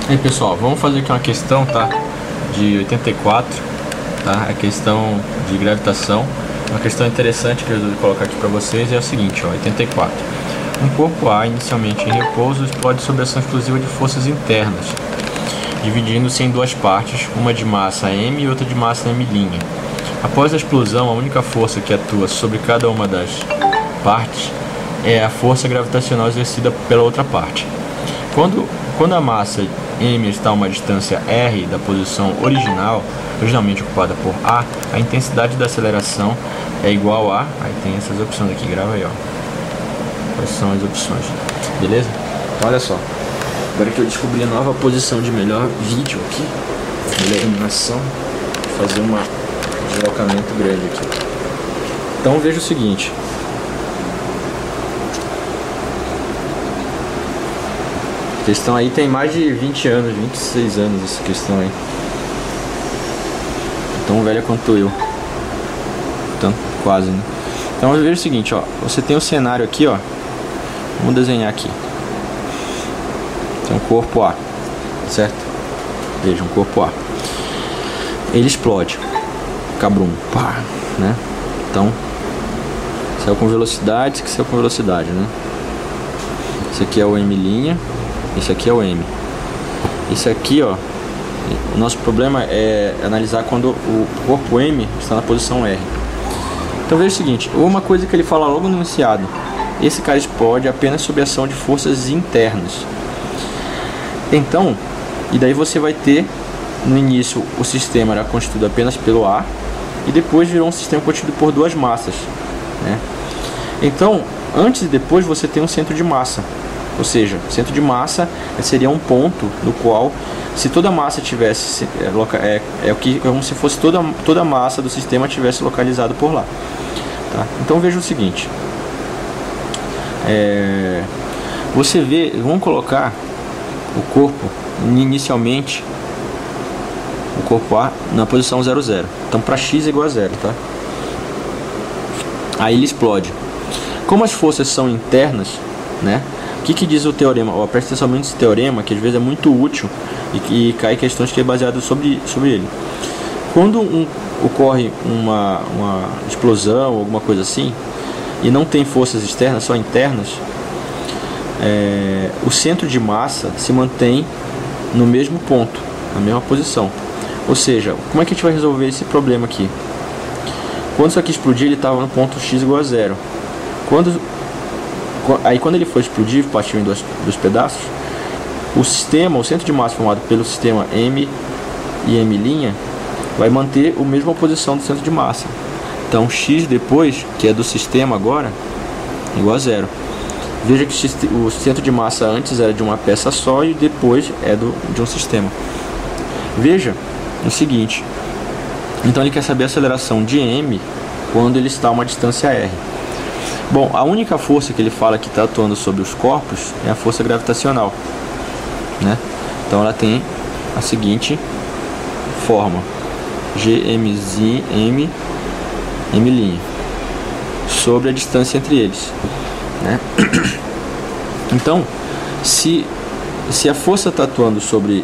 Aí pessoal, vamos fazer aqui uma questão, tá? De 84, tá? A questão de gravitação. Uma questão interessante que eu resolvi colocar aqui para vocês é o seguinte, ó, 84. Um corpo A, inicialmente em repouso, explode sob ação exclusiva de forças internas, dividindo-se em duas partes, uma de massa m e outra de massa m'. Após a explosão, a única força que atua sobre cada uma das partes é a força gravitacional exercida pela outra parte. Quando a massa m está a uma distância r da posição originalmente ocupada por A, a intensidade da aceleração é igual a... Aí tem essas opções aqui, grava aí, ó. Quais são as opções? Beleza? Então olha só. Agora que eu descobri a nova posição de melhor vídeo aqui, melhor iluminação, vou fazer um deslocamento grande aqui. Então veja o seguinte. A questão aí tem mais de 20 anos, 26 anos essa questão aí. Tão velha quanto eu. Então, quase, né? Então veja o seguinte, ó. Você tem um cenário aqui, ó. Vamos desenhar aqui. Tem um corpo A, certo? Veja, um corpo A. Ele explode. Cabrum, pá, né? Então, saiu com velocidade, esse aqui saiu com velocidade, né? Esse aqui é o M'. Esse aqui é o M. Esse aqui, ó, o nosso problema é analisar quando o corpo M está na posição R. Então veja o seguinte, uma coisa que ele fala logo no enunciado: esse cara explode apenas sob ação de forças internas. Então, e daí você vai ter, no início o sistema era constituído apenas pelo A, e depois virou um sistema constituído por duas massas, né? Então, antes e depois você tem um centro de massa. Ou seja, o centro de massa seria um ponto no qual, se toda a massa tivesse, como se fosse toda a massa do sistema tivesse localizado por lá, tá? Então veja o seguinte, você vê, vamos colocar o corpo inicialmente, o corpo A na posição 0,0. Então para x igual a 0, tá? Aí ele explode. Como as forças são internas, né? O que diz o teorema? Presta atenção nesse teorema, que às vezes é muito útil e cai questões que é baseado sobre ele. Quando ocorre uma explosão, alguma coisa assim, e não tem forças externas, só internas, o centro de massa se mantém no mesmo ponto, na mesma posição. Ou seja, como é que a gente vai resolver esse problema aqui? Quando isso aqui explodir, ele estava no ponto x igual a 0. Quando ele for explodir, partiu em dois pedaços, o centro de massa formado pelo sistema M e M', vai manter a mesma posição do centro de massa. Então x depois, que é do sistema agora, igual a 0. Veja que o centro de massa antes era de uma peça só e depois é de um sistema. Veja o seguinte, então ele quer saber a aceleração de M quando ele está a uma distância r. Bom, a única força que ele fala que está atuando sobre os corpos é a força gravitacional, né? Então ela tem a seguinte forma: Gmz M' sobre a distância entre eles, né? Então, se a força está atuando sobre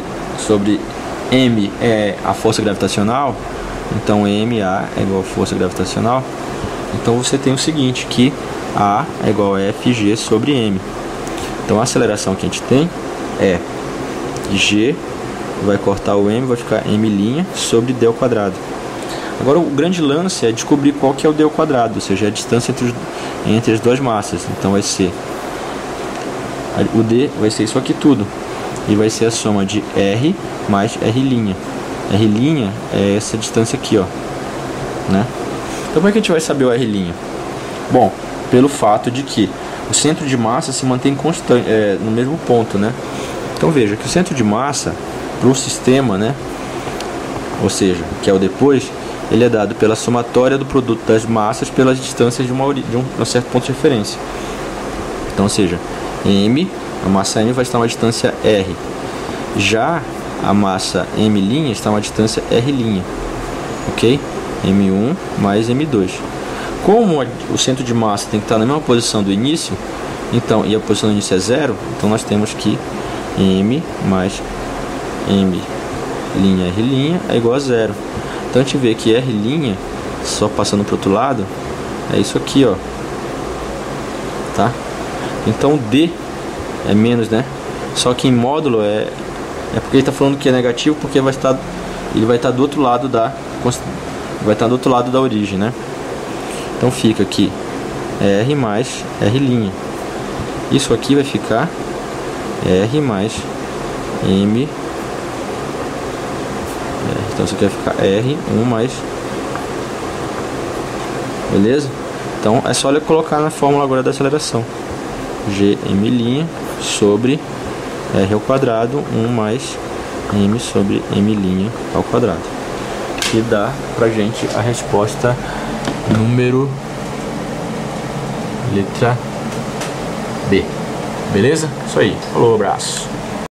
M é a força gravitacional, então MA é igual a força gravitacional. Então você tem o seguinte, que A é igual a Fg sobre M. Então a aceleração que a gente tem é G, vai cortar o M, vai ficar M' sobre d ao quadrado. Agora o grande lance é descobrir qual que é o d ao quadrado, ou seja, a distância entre as duas massas. Então vai ser, o d vai ser isso aqui tudo, e vai ser a soma de R mais R'. R' é essa distância aqui, ó, né? Então como é que a gente vai saber o R'? Bom, pelo fato de que o centro de massa se mantém constante, no mesmo ponto, né? Então veja que o centro de massa para o sistema, né, ou seja, que é o depois, ele é dado pela somatória do produto das massas pelas distâncias de um certo ponto de referência. Então, ou seja, M, a massa M vai estar a uma distância R. Já a massa M' está a uma distância R', ok? M1 mais M2. Como o centro de massa tem que estar na mesma posição do início, então, e a posição do início é 0, então nós temos que M mais M' R' é igual a 0. Então a gente vê que R', só passando para o outro lado, é isso aqui, ó. Tá? Então D é menos, né? Só que em módulo é porque ele está falando que é negativo, porque ele vai estar do outro lado da origem, né? Então fica aqui R mais R'. Isso aqui vai ficar R mais M. Então isso aqui vai ficar R1 mais. Beleza? Então é só colocar na fórmula agora da aceleração. Gm' sobre R ao quadrado 1 mais M sobre M' ao quadrado. Que dá pra gente a resposta número letra B. Beleza? Isso aí. Falou, abraço.